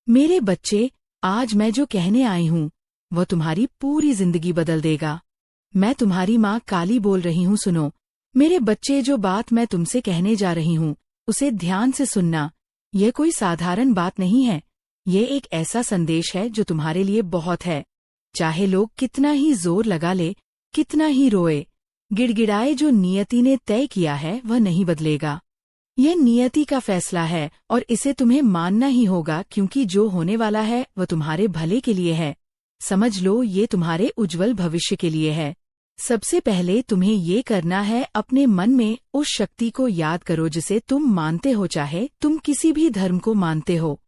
मेरे बच्चे, आज मैं जो कहने आई हूँ वह तुम्हारी पूरी जिंदगी बदल देगा। मैं तुम्हारी माँ काली बोल रही हूँ, सुनो। मेरे बच्चे, जो बात मैं तुमसे कहने जा रही हूँ उसे ध्यान से सुनना। यह कोई साधारण बात नहीं है। ये एक ऐसा संदेश है जो तुम्हारे लिए बहुत है। चाहे लोग कितना ही जोर लगा ले, कितना ही रोए, गिड़गिड़ाए, जो नियति ने तय किया है वह नहीं बदलेगा। यह नियति का फैसला है और इसे तुम्हें मानना ही होगा, क्योंकि जो होने वाला है वह तुम्हारे भले के लिए है। समझ लो, ये तुम्हारे उज्जवल भविष्य के लिए है। सबसे पहले तुम्हें ये करना है, अपने मन में उस शक्ति को याद करो जिसे तुम मानते हो, चाहे तुम किसी भी धर्म को मानते हो।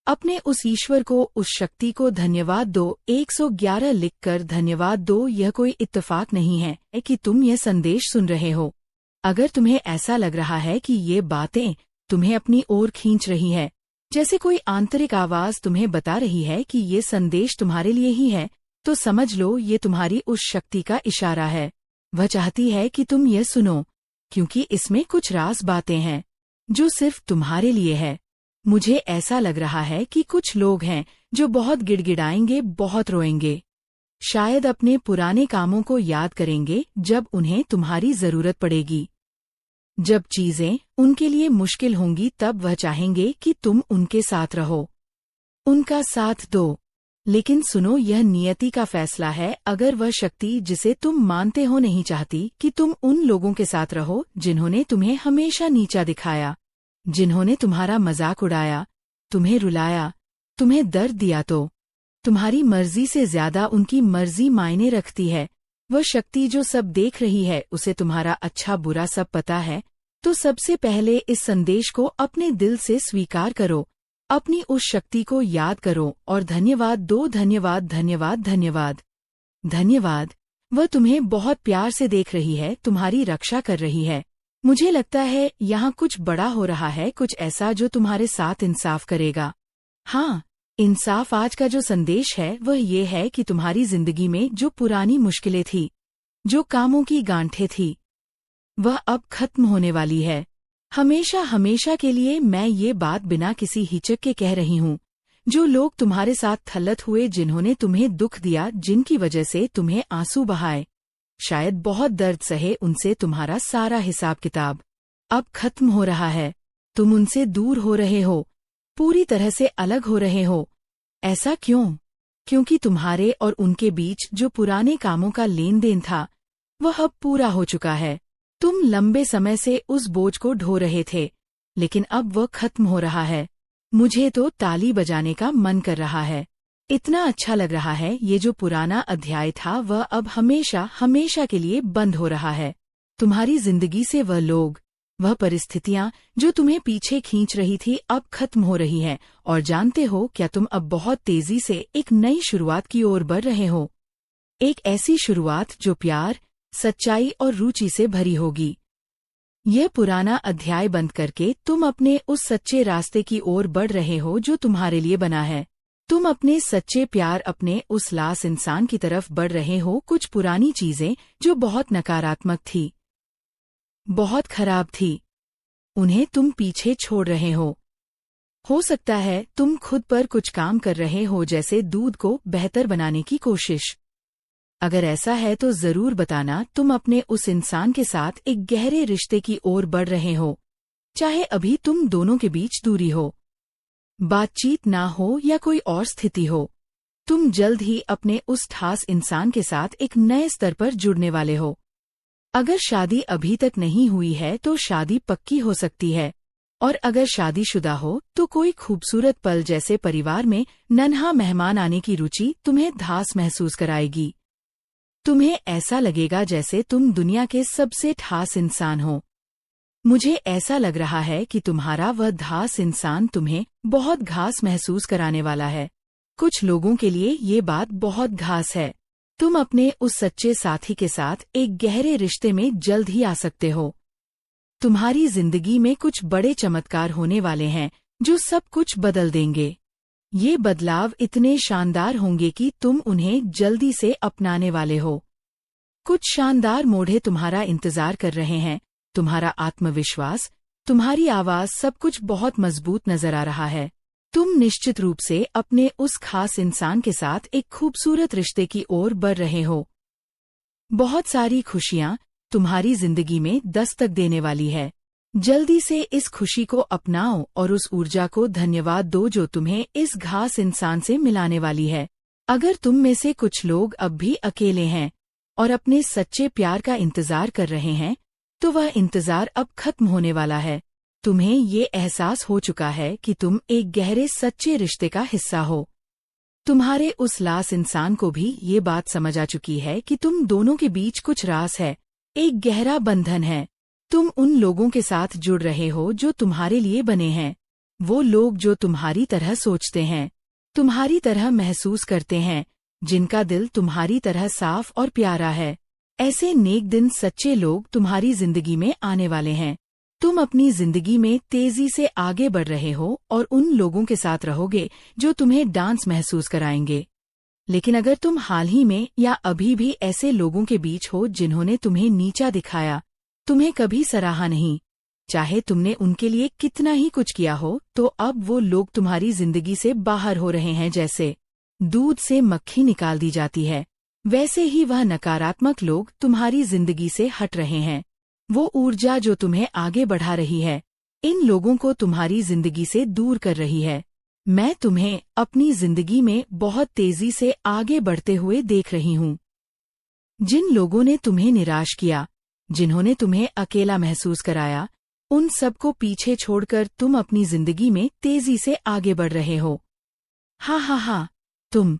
अपने उस ईश्वर को, उस शक्ति को धन्यवाद दो। 111 लिखकर धन्यवाद दो। यह कोई इत्तेफाक नहीं है कि तुम यह संदेश सुन रहे हो। अगर तुम्हें ऐसा लग रहा है कि ये बातें तुम्हें अपनी ओर खींच रही है, जैसे कोई आंतरिक आवाज तुम्हें बता रही है कि ये संदेश तुम्हारे लिए ही है, तो समझ लो ये तुम्हारी उस शक्ति का इशारा है। वह चाहती है कि तुम ये सुनो, क्योंकि इसमें कुछ राज बातें हैं जो सिर्फ तुम्हारे लिए है। मुझे ऐसा लग रहा है कि कुछ लोग हैं जो बहुत गिड़गिड़ाएंगे, बहुत रोएंगे, शायद अपने पुराने कामों को याद करेंगे जब उन्हें तुम्हारी जरूरत पड़ेगी। जब चीजें उनके लिए मुश्किल होंगी तब वह चाहेंगे कि तुम उनके साथ रहो, उनका साथ दो। लेकिन सुनो, यह नियति का फैसला है। अगर वह शक्ति जिसे तुम मानते हो नहीं चाहती कि तुम उन लोगों के साथ रहो जिन्होंने तुम्हें हमेशा नीचा दिखाया, जिन्होंने तुम्हारा मजाक उड़ाया, तुम्हें रुलाया, तुम्हें दर्द दिया, तो तुम्हारी मर्जी से ज्यादा उनकी मर्जी मायने रखती है। वह शक्ति जो सब देख रही है, उसे तुम्हारा अच्छा बुरा सब पता है। तो सबसे पहले इस संदेश को अपने दिल से स्वीकार करो, अपनी उस शक्ति को याद करो और धन्यवाद दो। धन्यवाद, धन्यवाद, धन्यवाद, धन्यवाद। वह तुम्हें बहुत प्यार से देख रही है, तुम्हारी रक्षा कर रही है। मुझे लगता है यहाँ कुछ बड़ा हो रहा है, कुछ ऐसा जो तुम्हारे साथ इंसाफ करेगा। हाँ, इंसाफ। आज का जो संदेश है वह ये है कि तुम्हारी जिंदगी में जो पुरानी मुश्किलें थी, जो कामों की गांठें थी, वह अब खत्म होने वाली है, हमेशा हमेशा के लिए। मैं ये बात बिना किसी हिचक के कह रही हूँ। जो लोग तुम्हारे साथ थल्लत हुए, जिन्होंने तुम्हें दुख दिया, जिनकी वजह से तुम्हें आंसू बहाए, शायद बहुत दर्द सहे, उनसे तुम्हारा सारा हिसाब किताब अब खत्म हो रहा है। तुम उनसे दूर हो रहे हो, पूरी तरह से अलग हो रहे हो। ऐसा क्यों? क्योंकि तुम्हारे और उनके बीच जो पुराने कामों का लेन देन था वह अब पूरा हो चुका है। तुम लंबे समय से उस बोझ को ढो रहे थे, लेकिन अब वह खत्म हो रहा है। मुझे तो ताली बजाने का मन कर रहा है। इतना अच्छा लग रहा है। ये जो पुराना अध्याय था वह अब हमेशा हमेशा के लिए बंद हो रहा है। तुम्हारी जिंदगी से वह लोग, वह परिस्थितियां जो तुम्हें पीछे खींच रही थी, अब खत्म हो रही है। और जानते हो क्या, तुम अब बहुत तेजी से एक नई शुरुआत की ओर बढ़ रहे हो। एक ऐसी शुरुआत जो प्यार, सच्चाई और रुचि से भरी होगी। यह पुराना अध्याय बंद करके तुम अपने उस सच्चे रास्ते की ओर बढ़ रहे हो जो तुम्हारे लिए बना है। तुम अपने सच्चे प्यार, अपने उस लास इंसान की तरफ बढ़ रहे हो। कुछ पुरानी चीजें जो बहुत नकारात्मक थी, बहुत खराब थी, उन्हें तुम पीछे छोड़ रहे हो। हो सकता है तुम खुद पर कुछ काम कर रहे हो, जैसे दूध को बेहतर बनाने की कोशिश। अगर ऐसा है तो जरूर बताना। तुम अपने उस इंसान के साथ एक गहरे रिश्ते की ओर बढ़ रहे हो, चाहे अभी तुम दोनों के बीच दूरी हो, बातचीत ना हो या कोई और स्थिति हो। तुम जल्द ही अपने उस खास इंसान के साथ एक नए स्तर पर जुड़ने वाले हो। अगर शादी अभी तक नहीं हुई है तो शादी पक्की हो सकती है, और अगर शादीशुदा हो तो कोई खूबसूरत पल, जैसे परिवार में नन्हा मेहमान आने की रुचि, तुम्हें धास महसूस कराएगी। तुम्हें ऐसा लगेगा जैसे तुम दुनिया के सबसे खास इंसान हो। मुझे ऐसा लग रहा है कि तुम्हारा वह खास इंसान तुम्हें बहुत घास महसूस कराने वाला है। कुछ लोगों के लिए ये बात बहुत घास है। तुम अपने उस सच्चे साथी के साथ एक गहरे रिश्ते में जल्द ही आ सकते हो। तुम्हारी जिंदगी में कुछ बड़े चमत्कार होने वाले हैं जो सब कुछ बदल देंगे। ये बदलाव इतने शानदार होंगे कि तुम उन्हें जल्दी से अपनाने वाले हो। कुछ शानदार मोड़ तुम्हारा इंतजार कर रहे हैं। तुम्हारा आत्मविश्वास, तुम्हारी आवाज, सब कुछ बहुत मजबूत नजर आ रहा है। तुम निश्चित रूप से अपने उस खास इंसान के साथ एक खूबसूरत रिश्ते की ओर बढ़ रहे हो। बहुत सारी खुशियां तुम्हारी जिंदगी में दस्तक देने वाली है। जल्दी से इस खुशी को अपनाओ और उस ऊर्जा को धन्यवाद दो जो तुम्हें इस खास इंसान से मिलाने वाली है। अगर तुम में से कुछ लोग अब भी अकेले हैं और अपने सच्चे प्यार का इंतजार कर रहे हैं, तो वह इंतजार अब खत्म होने वाला है। तुम्हें ये एहसास हो चुका है कि तुम एक गहरे सच्चे रिश्ते का हिस्सा हो। तुम्हारे उस लास इंसान को भी ये बात समझ आ चुकी है कि तुम दोनों के बीच कुछ राज है, एक गहरा बंधन है। तुम उन लोगों के साथ जुड़ रहे हो जो तुम्हारे लिए बने हैं। वो लोग जो तुम्हारी तरह सोचते हैं, तुम्हारी तरह महसूस करते हैं, जिनका दिल तुम्हारी तरह साफ और प्यारा है। ऐसे नेक दिन सच्चे लोग तुम्हारी जिंदगी में आने वाले हैं। तुम अपनी जिंदगी में तेजी से आगे बढ़ रहे हो और उन लोगों के साथ रहोगे जो तुम्हें डांस महसूस कराएंगे। लेकिन अगर तुम हाल ही में या अभी भी ऐसे लोगों के बीच हो जिन्होंने तुम्हें नीचा दिखाया, तुम्हें कभी सराहा नहीं, चाहे तुमने उनके लिए कितना ही कुछ किया हो, तो अब वो लोग तुम्हारी जिंदगी से बाहर हो रहे हैं। जैसे दूध से मक्खी निकाल दी जाती है, वैसे ही वह नकारात्मक लोग तुम्हारी जिंदगी से हट रहे हैं। वो ऊर्जा जो तुम्हें आगे बढ़ा रही है, इन लोगों को तुम्हारी जिंदगी से दूर कर रही है। मैं तुम्हें अपनी जिंदगी में बहुत तेजी से आगे बढ़ते हुए देख रही हूँ। जिन लोगों ने तुम्हें निराश किया, जिन्होंने तुम्हें अकेला महसूस कराया, उन सबको पीछे छोड़कर तुम अपनी जिंदगी में तेजी से आगे बढ़ रहे हो। हाँ, तुम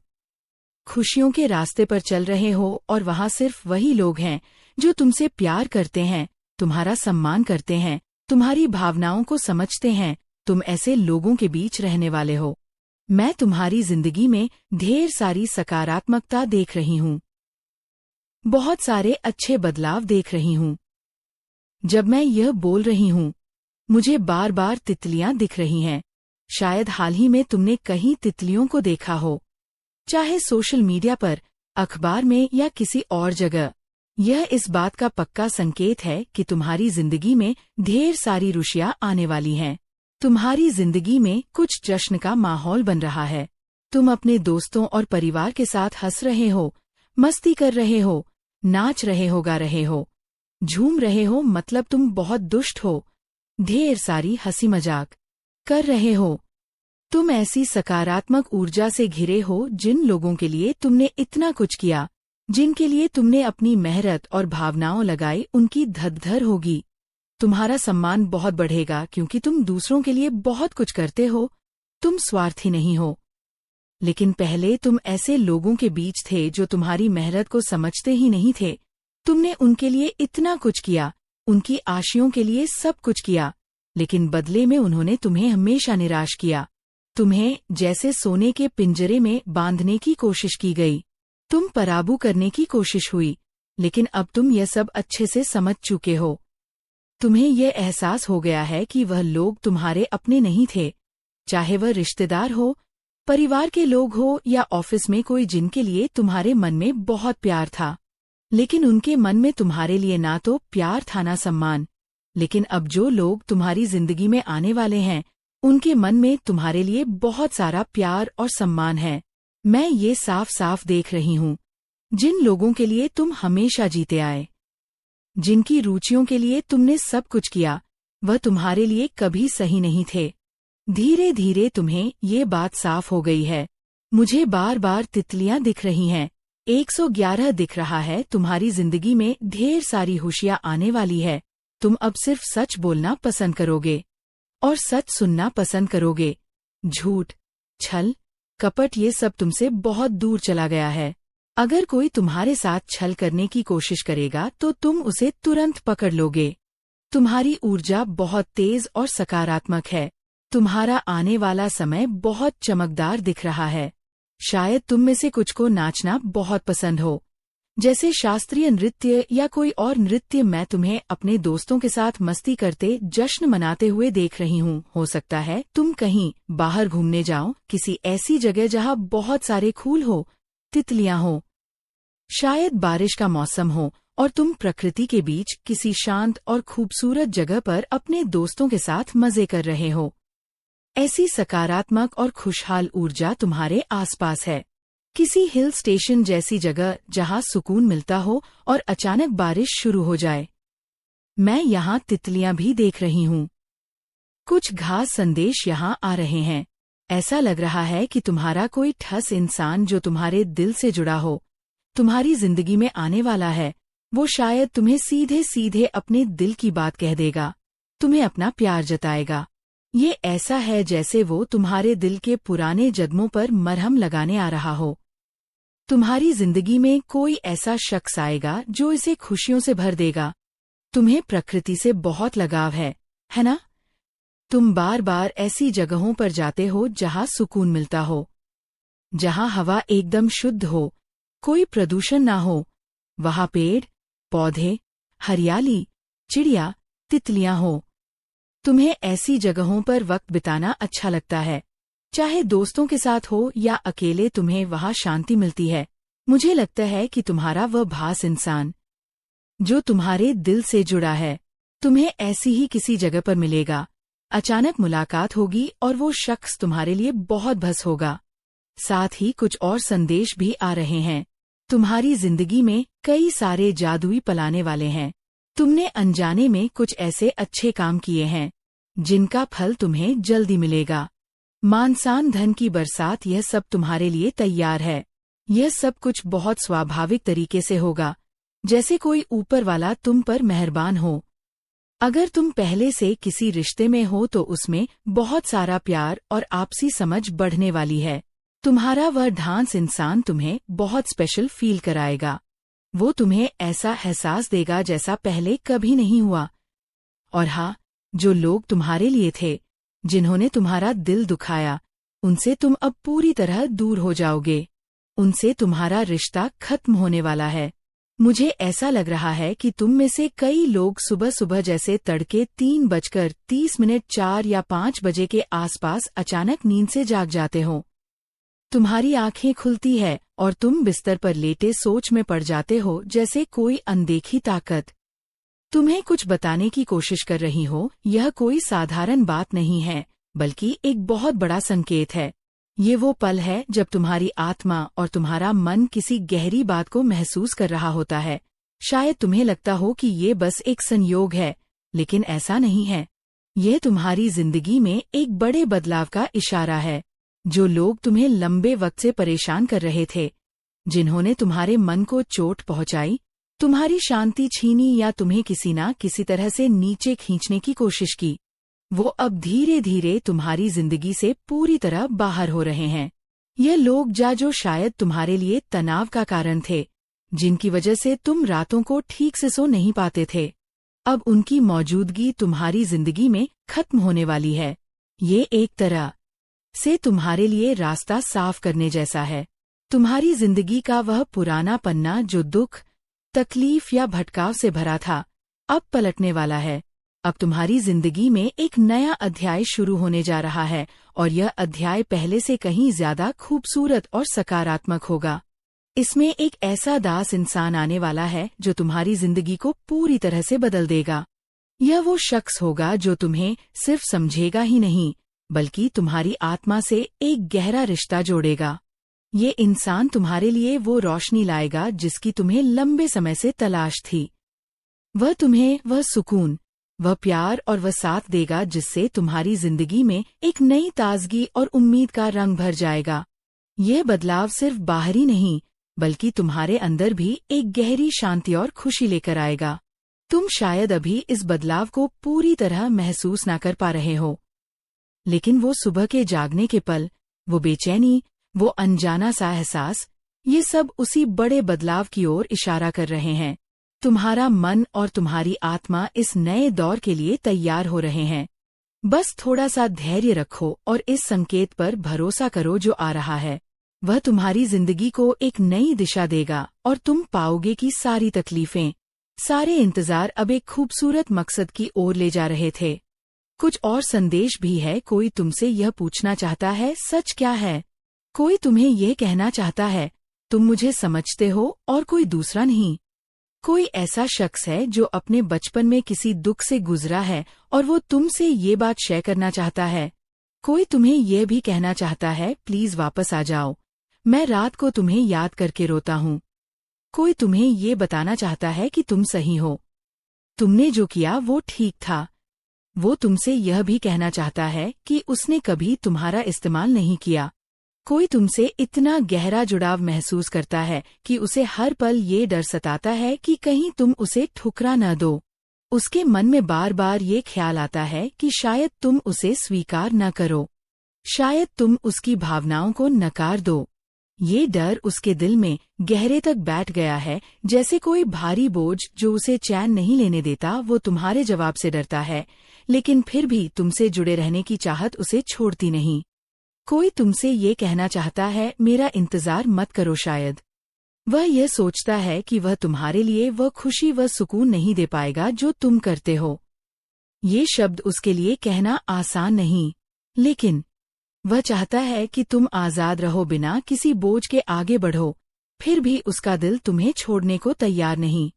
खुशियों के रास्ते पर चल रहे हो और वहाँ सिर्फ वही लोग हैं जो तुमसे प्यार करते हैं, तुम्हारा सम्मान करते हैं, तुम्हारी भावनाओं को समझते हैं। तुम ऐसे लोगों के बीच रहने वाले हो। मैं तुम्हारी जिंदगी में ढेर सारी सकारात्मकता देख रही हूँ, बहुत सारे अच्छे बदलाव देख रही हूँ। जब मैं यह बोल रही हूँ, मुझे बार बार तितलियां दिख रही हैं। शायद हाल ही में तुमने कहीं तितलियों को देखा हो, चाहे सोशल मीडिया पर, अखबार में या किसी और जगह। यह इस बात का पक्का संकेत है कि तुम्हारी जिंदगी में ढेर सारी खुशियां आने वाली हैं। तुम्हारी जिंदगी में कुछ जश्न का माहौल बन रहा है। तुम अपने दोस्तों और परिवार के साथ हंस रहे हो, मस्ती कर रहे हो, नाच रहे हो, गा रहे हो, झूम रहे हो, मतलब तुम बहुत दुष्ट हो, ढेर सारी हंसी मजाक कर रहे हो। तुम ऐसी सकारात्मक ऊर्जा से घिरे हो जिन लोगों के लिए तुमने इतना कुछ किया, जिनके लिए तुमने अपनी मेहनत और भावनाओं लगाई, उनकी धधधर होगी। तुम्हारा सम्मान बहुत बढ़ेगा क्योंकि तुम दूसरों के लिए बहुत कुछ करते हो। तुम स्वार्थी नहीं हो। लेकिन पहले तुम ऐसे लोगों के बीच थे जो तुम्हारी मेहनत को समझते ही नहीं थे। तुमने उनके लिए इतना कुछ किया, उनकी आशाओं के लिए सब कुछ किया, लेकिन बदले में उन्होंने तुम्हें हमेशा निराश किया। तुम्हें जैसे सोने के पिंजरे में बांधने की कोशिश की गई, तुम पराबू करने की कोशिश हुई, लेकिन अब तुम यह सब अच्छे से समझ चुके हो। तुम्हें यह एहसास हो गया है कि वह लोग तुम्हारे अपने नहीं थे, चाहे वह रिश्तेदार हो, परिवार के लोग हो या ऑफिस में कोई जिनके लिए तुम्हारे मन में बहुत प्यार था। लेकिन उनके मन में तुम्हारे लिए ना तो प्यार था ना सम्मान। लेकिन अब जो लोग तुम्हारी जिंदगी में आने वाले हैं, उनके मन में तुम्हारे लिए बहुत सारा प्यार और सम्मान है। मैं ये साफ साफ देख रही हूँ। जिन लोगों के लिए तुम हमेशा जीते आए, जिनकी रुचियों के लिए तुमने सब कुछ किया, वह तुम्हारे लिए कभी सही नहीं थे। धीरे धीरे तुम्हें ये बात साफ हो गई है। मुझे बार बार तितलियां दिख रही हैं, 111 दिख रहा है। तुम्हारी जिंदगी में ढेर सारी खुशियां आने वाली है। तुम अब सिर्फ सच बोलना पसंद करोगे और सच सुनना पसंद करोगे। झूठ, छल, कपट, ये सब तुमसे बहुत दूर चला गया है। अगर कोई तुम्हारे साथ छल करने की कोशिश करेगा तो तुम उसे तुरंत पकड़ लोगे। तुम्हारी ऊर्जा बहुत तेज और सकारात्मक है। तुम्हारा आने वाला समय बहुत चमकदार दिख रहा है। शायद तुम में से कुछ को नाचना बहुत पसंद हो, जैसे शास्त्रीय नृत्य या कोई और नृत्य। मैं तुम्हें अपने दोस्तों के साथ मस्ती करते, जश्न मनाते हुए देख रही हूँ। हो सकता है तुम कहीं बाहर घूमने जाओ, किसी ऐसी जगह जहाँ बहुत सारे फूल हो, तितलियां हो, शायद बारिश का मौसम हो और तुम प्रकृति के बीच किसी शांत और खूबसूरत जगह पर अपने दोस्तों के साथ मजे कर रहे हो। ऐसी सकारात्मक और खुशहाल ऊर्जा तुम्हारे आसपास है। किसी हिल स्टेशन जैसी जगह जहां सुकून मिलता हो और अचानक बारिश शुरू हो जाए। मैं यहाँ तितलियां भी देख रही हूँ। कुछ खास संदेश यहाँ आ रहे हैं। ऐसा लग रहा है कि तुम्हारा कोई ठस इंसान जो तुम्हारे दिल से जुड़ा हो, तुम्हारी जिंदगी में आने वाला है। वो शायद तुम्हें सीधे सीधे अपने दिल की बात कह देगा, तुम्हें अपना प्यार जताएगा। ये ऐसा है जैसे वो तुम्हारे दिल के पुराने जख्मों पर मरहम लगाने आ रहा हो। तुम्हारी जिंदगी में कोई ऐसा शख्स आएगा जो इसे खुशियों से भर देगा। तुम्हें प्रकृति से बहुत लगाव है ना? तुम बार बार ऐसी जगहों पर जाते हो जहां सुकून मिलता हो, जहां हवा एकदम शुद्ध हो, कोई प्रदूषण ना हो, वहां पेड़, पौधे, हरियाली, चिड़िया, तितलियां हो। तुम्हें ऐसी जगहों पर वक्त बिताना अच्छा लगता है, चाहे दोस्तों के साथ हो या अकेले, तुम्हें वहां शांति मिलती है। मुझे लगता है कि तुम्हारा वह खास इंसान जो तुम्हारे दिल से जुड़ा है, तुम्हें ऐसी ही किसी जगह पर मिलेगा। अचानक मुलाकात होगी और वो शख्स तुम्हारे लिए बहुत बस होगा। साथ ही कुछ और संदेश भी आ रहे हैं। तुम्हारी जिंदगी में कई सारे जादुई पल आने वाले हैं। तुमने अनजाने में कुछ ऐसे अच्छे काम किए हैं जिनका फल तुम्हें जल्दी मिलेगा। मानसान धन की बरसात, यह सब तुम्हारे लिए तैयार है। यह सब कुछ बहुत स्वाभाविक तरीके से होगा, जैसे कोई ऊपर वाला तुम पर मेहरबान हो। अगर तुम पहले से किसी रिश्ते में हो तो उसमें बहुत सारा प्यार और आपसी समझ बढ़ने वाली है। तुम्हारा वह ढांस इंसान तुम्हें बहुत स्पेशल फील कराएगा। वो तुम्हें ऐसा एहसास देगा जैसा पहले कभी नहीं हुआ। और हाँ, जो लोग तुम्हारे लिए थे, जिन्होंने तुम्हारा दिल दुखाया, उनसे तुम अब पूरी तरह दूर हो जाओगे। उनसे तुम्हारा रिश्ता खत्म होने वाला है। मुझे ऐसा लग रहा है कि तुम में से कई लोग सुबह सुबह जैसे तड़के 3:30 4 या 5 बजे के आसपास अचानक नींद से जाग जाते हो। तुम्हारी आंखें खुलती है और तुम बिस्तर पर लेटे सोच में पड़ जाते हो, जैसे कोई अनदेखी ताकत तुम्हें कुछ बताने की कोशिश कर रही हो। यह कोई साधारण बात नहीं है, बल्कि एक बहुत बड़ा संकेत है। ये वो पल है जब तुम्हारी आत्मा और तुम्हारा मन किसी गहरी बात को महसूस कर रहा होता है। शायद तुम्हें लगता हो कि ये बस एक संयोग है, लेकिन ऐसा नहीं है। यह तुम्हारी जिंदगी में एक बड़े बदलाव का इशारा है। जो लोग तुम्हें लंबे वक्त से परेशान कर रहे थे, जिन्होंने तुम्हारे मन को चोट पहुंचाई, तुम्हारी शांति छीनी या तुम्हें किसी न किसी तरह से नीचे खींचने की कोशिश की, वो अब धीरे धीरे तुम्हारी जिंदगी से पूरी तरह बाहर हो रहे हैं। ये लोग जो शायद तुम्हारे लिए तनाव का कारण थे, जिनकी वजह से तुम रातों को ठीक से सो नहीं पाते थे, अब उनकी मौजूदगी तुम्हारी जिंदगी में खत्म होने वाली है। ये एक तरह से तुम्हारे लिए रास्ता साफ करने जैसा है। तुम्हारी जिंदगी का वह पुराना पन्ना जो दुख, तकलीफ या भटकाव से भरा था, अब पलटने वाला है। अब तुम्हारी जिंदगी में एक नया अध्याय शुरू होने जा रहा है, और यह अध्याय पहले से कहीं ज्यादा खूबसूरत और सकारात्मक होगा। इसमें एक ऐसा दास इंसान आने वाला है जो तुम्हारी जिंदगी को पूरी तरह से बदल देगा। यह वो शख्स होगा जो तुम्हें सिर्फ समझेगा ही नहीं, बल्कि तुम्हारी आत्मा से एक गहरा रिश्ता जोड़ेगा। ये इंसान तुम्हारे लिए वो रोशनी लाएगा जिसकी तुम्हें लंबे समय से तलाश थी। वह तुम्हें वह सुकून, वह प्यार और वह साथ देगा जिससे तुम्हारी जिंदगी में एक नई ताजगी और उम्मीद का रंग भर जाएगा। यह बदलाव सिर्फ बाहरी नहीं, बल्कि तुम्हारे अंदर भी एक गहरी शांति और खुशी लेकर आएगा। तुम शायद अभी इस बदलाव को पूरी तरह महसूस ना कर पा रहे हो, लेकिन वो सुबह के जागने के पल, वो बेचैनी, वो अनजाना सा एहसास, ये सब उसी बड़े बदलाव की ओर इशारा कर रहे हैं। तुम्हारा मन और तुम्हारी आत्मा इस नए दौर के लिए तैयार हो रहे हैं। बस थोड़ा सा धैर्य रखो और इस संकेत पर भरोसा करो जो आ रहा है। वह तुम्हारी जिंदगी को एक नई दिशा देगा और तुम पाओगे कि सारी तकलीफें, सारे इंतजार अब एक खूबसूरत मकसद की ओर ले जा रहे थे। कुछ और संदेश भी है। कोई तुमसे यह पूछना चाहता है, सच क्या है? कोई तुम्हें यह कहना चाहता है, तुम मुझे समझते हो और कोई दूसरा नहीं। कोई ऐसा शख्स है जो अपने बचपन में किसी दुख से गुजरा है और वो तुमसे ये बात शेयर करना चाहता है। कोई तुम्हें यह भी कहना चाहता है, प्लीज वापस आ जाओ, मैं रात को तुम्हें याद करके रोता हूँ। कोई तुम्हें ये बताना चाहता है कि तुम सही हो, तुमने जो किया वो ठीक था। वो तुमसे यह भी कहना चाहता है कि उसने कभी तुम्हारा इस्तेमाल नहीं किया। कोई तुमसे इतना गहरा जुड़ाव महसूस करता है कि उसे हर पल ये डर सताता है कि कहीं तुम उसे ठुकरा न दो। उसके मन में बार बार ये ख्याल आता है कि शायद तुम उसे स्वीकार न करो, शायद तुम उसकी भावनाओं को नकार दो। ये डर उसके दिल में गहरे तक बैठ गया है, जैसे कोई भारी बोझ जो उसे चैन नहीं लेने देता। वो तुम्हारे जवाब से डरता है, लेकिन फिर भी तुमसे जुड़े रहने की चाहत उसे छोड़ती नहीं। कोई तुमसे ये कहना चाहता है, मेरा इंतजार मत करो। शायद वह यह सोचता है कि वह तुम्हारे लिए वह खुशी व सुकून नहीं दे पाएगा जो तुम करते हो। ये शब्द उसके लिए कहना आसान नहीं, लेकिन वह चाहता है कि तुम आजाद रहो, बिना किसी बोझ के आगे बढ़ो। फिर भी उसका दिल तुम्हें छोड़ने को तैयार नहीं।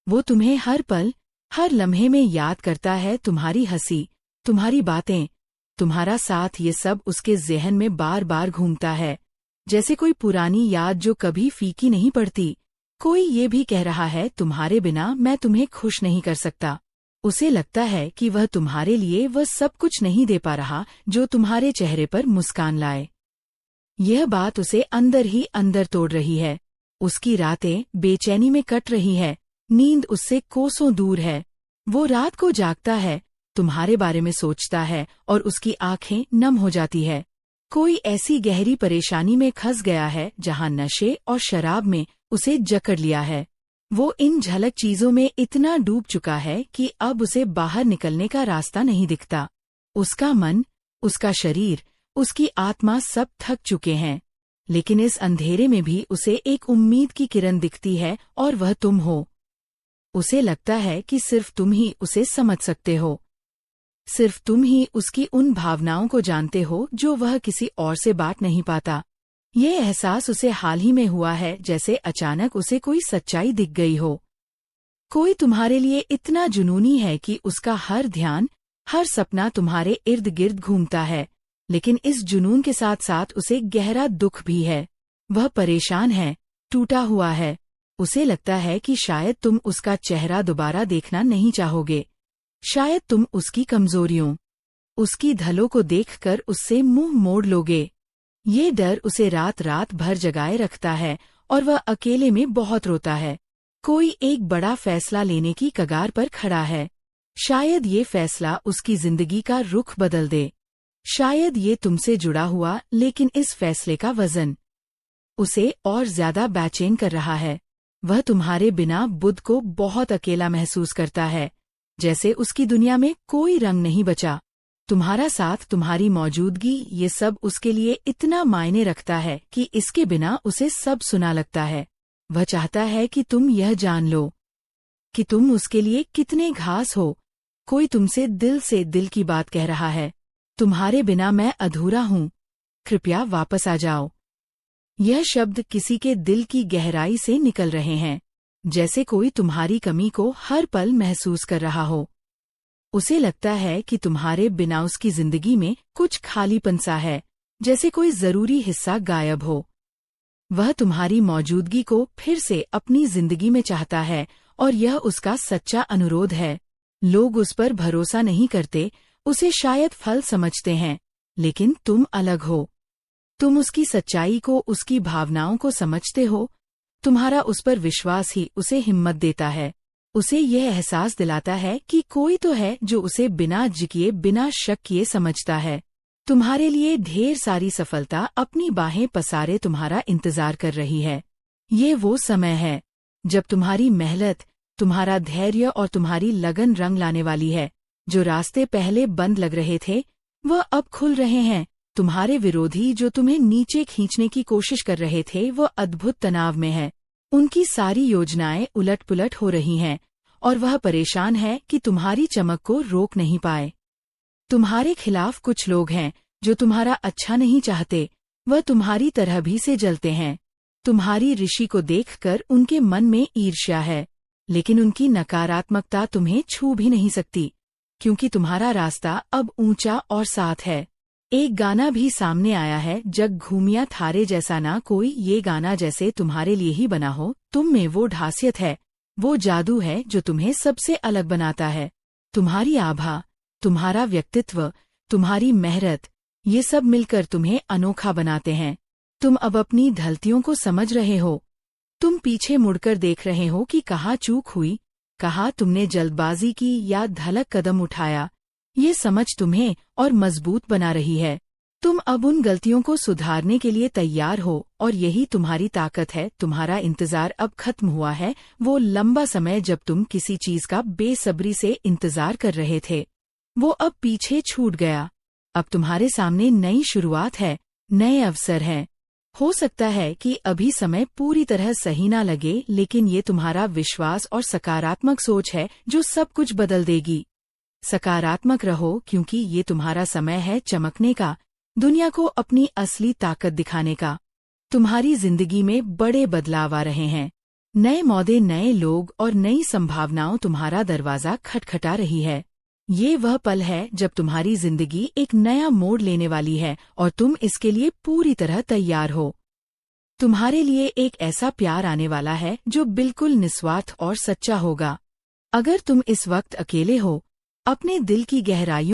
वो तुम्हें हर पल, हर लम्हे में याद करता है। तुम्हारी हंसी, तुम्हारी बातें, तुम्हारा साथ, ये सब उसके ज़हन में बार बार घूमता है, जैसे कोई पुरानी याद जो कभी फीकी नहीं पड़ती। कोई ये भी कह रहा है, तुम्हारे बिना मैं तुम्हें खुश नहीं कर सकता। उसे लगता है कि वह तुम्हारे लिए वह सब कुछ नहीं दे पा रहा जो तुम्हारे चेहरे पर मुस्कान लाए। यह बात उसे अंदर ही अंदर तोड़ रही है। उसकी रातें बेचैनी में कट रही है, नींद उससे कोसों दूर है। वो रात को जागता है, तुम्हारे बारे में सोचता है और उसकी आंखें नम हो जाती है। कोई ऐसी गहरी परेशानी में फंस गया है जहां नशे और शराब में उसे जकड़ लिया है। वो इन झलक चीजों में इतना डूब चुका है कि अब उसे बाहर निकलने का रास्ता नहीं दिखता। उसका मन, उसका शरीर, उसकी आत्मा सब थक चुके हैं, लेकिन इस अंधेरे में भी उसे एक उम्मीद की किरण दिखती है, और वह तुम हो। उसे लगता है कि सिर्फ तुम ही उसे समझ सकते हो, सिर्फ तुम ही उसकी उन भावनाओं को जानते हो जो वह किसी और से बांट नहीं पाता। ये एहसास उसे हाल ही में हुआ है, जैसे अचानक उसे कोई सच्चाई दिख गई हो। कोई तुम्हारे लिए इतना जुनूनी है कि उसका हर ध्यान, हर सपना तुम्हारे इर्द गिर्द घूमता है, लेकिन इस जुनून के साथ साथ उसे गहरा दुख भी है। वह परेशान है, टूटा हुआ है। उसे लगता है कि शायद तुम उसका चेहरा दोबारा देखना नहीं चाहोगे, शायद तुम उसकी कमजोरियों, उसकी धलों को देखकर उससे मुंह मोड़ लोगे। ये डर उसे रात रात भर जगाए रखता है और वह अकेले में बहुत रोता है। कोई एक बड़ा फैसला लेने की कगार पर खड़ा है। शायद ये फैसला उसकी जिंदगी का रुख बदल दे। शायद ये तुमसे जुड़ा हुआ, लेकिन इस फैसले का वजन उसे और ज्यादा बेचैन कर रहा है। वह तुम्हारे बिना बुध को बहुत अकेला महसूस करता है, जैसे उसकी दुनिया में कोई रंग नहीं बचा। तुम्हारा साथ, तुम्हारी मौजूदगी, ये सब उसके लिए इतना मायने रखता है कि इसके बिना उसे सब सुना लगता है। वह चाहता है कि तुम यह जान लो कि तुम उसके लिए कितने घास हो। कोई तुमसे दिल की बात कह रहा है, तुम्हारे बिना मैं अधूरा हूँ, कृपया वापस आ जाओ। यह शब्द किसी के दिल की गहराई से निकल रहे हैं, जैसे कोई तुम्हारी कमी को हर पल महसूस कर रहा हो। उसे लगता है कि तुम्हारे बिना उसकी जिंदगी में कुछ खालीपन सा है, जैसे कोई जरूरी हिस्सा गायब हो। वह तुम्हारी मौजूदगी को फिर से अपनी जिंदगी में चाहता है, और यह उसका सच्चा अनुरोध है। लोग उस पर भरोसा नहीं करते, उसे शायद फल समझते हैं, लेकिन तुम अलग हो। तुम उसकी सच्चाई को, उसकी भावनाओं को समझते हो। तुम्हारा उस पर विश्वास ही उसे हिम्मत देता है। उसे यह एहसास दिलाता है कि कोई तो है जो उसे बिना झिकिए, बिना शक किए समझता है। तुम्हारे लिए ढेर सारी सफलता अपनी बाहें पसारे तुम्हारा इंतजार कर रही है। ये वो समय है जब तुम्हारी मेहनत, तुम्हारा धैर्य और तुम्हारी लगन रंग लाने वाली है। जो रास्ते पहले बंद लग रहे थे, वह अब खुल रहे हैं। तुम्हारे विरोधी जो तुम्हें नीचे खींचने की कोशिश कर रहे थे, वह अद्भुत तनाव में है। उनकी सारी योजनाएं उलट-पुलट हो रही हैं, और वह परेशान है कि तुम्हारी चमक को रोक नहीं पाए। तुम्हारे खिलाफ कुछ लोग हैं जो तुम्हारा अच्छा नहीं चाहते। वह तुम्हारी तरह भी से जलते हैं। तुम्हारी ऋषि को देखकर उनके मन में ईर्ष्या है, लेकिन उनकी नकारात्मकता तुम्हें छू भी नहीं सकती, क्योंकि तुम्हारा रास्ता अब ऊंचा और साफ है। एक गाना भी सामने आया है, जग घूमिया थारे जैसा ना कोई। ये गाना जैसे तुम्हारे लिए ही बना हो। तुम में वो ढासियत है, वो जादू है जो तुम्हें सबसे अलग बनाता है। तुम्हारी आभा, तुम्हारा व्यक्तित्व, तुम्हारी मेहनत, ये सब मिलकर तुम्हें अनोखा बनाते हैं। तुम अब अपनी ढलतियों को समझ रहे हो। तुम पीछे मुड़कर देख रहे हो कि कहाँ चूक हुई, कहाँ तुमने जल्दबाजी की या धलक कदम उठाया। ये समझ तुम्हें और मजबूत बना रही है। तुम अब उन गलतियों को सुधारने के लिए तैयार हो और यही तुम्हारी ताकत है। तुम्हारा इंतजार अब खत्म हुआ है। वो लंबा समय जब तुम किसी चीज का बेसब्री से इंतजार कर रहे थे, वो अब पीछे छूट गया। अब तुम्हारे सामने नई शुरुआत है, नए अवसर हैं। हो सकता है कि अभी समय पूरी तरह सही ना लगे, लेकिन ये तुम्हारा विश्वास और सकारात्मक सोच है जो सब कुछ बदल देगी। सकारात्मक रहो, क्योंकि ये तुम्हारा समय है चमकने का, दुनिया को अपनी असली ताकत दिखाने का। तुम्हारी जिंदगी में बड़े बदलाव आ रहे हैं। नए मौके, नए लोग और नई संभावनाओं तुम्हारा दरवाजा खटखटा रही है। ये वह पल है जब तुम्हारी जिंदगी एक नया मोड़ लेने वाली है और तुम इसके लिए पूरी तरह तैयार हो। तुम्हारे लिए एक ऐसा प्यार आने वाला है जो बिल्कुल निस्वार्थ और सच्चा होगा। अगर तुम इस वक्त अकेले हो, अपने दिल की गहराइयों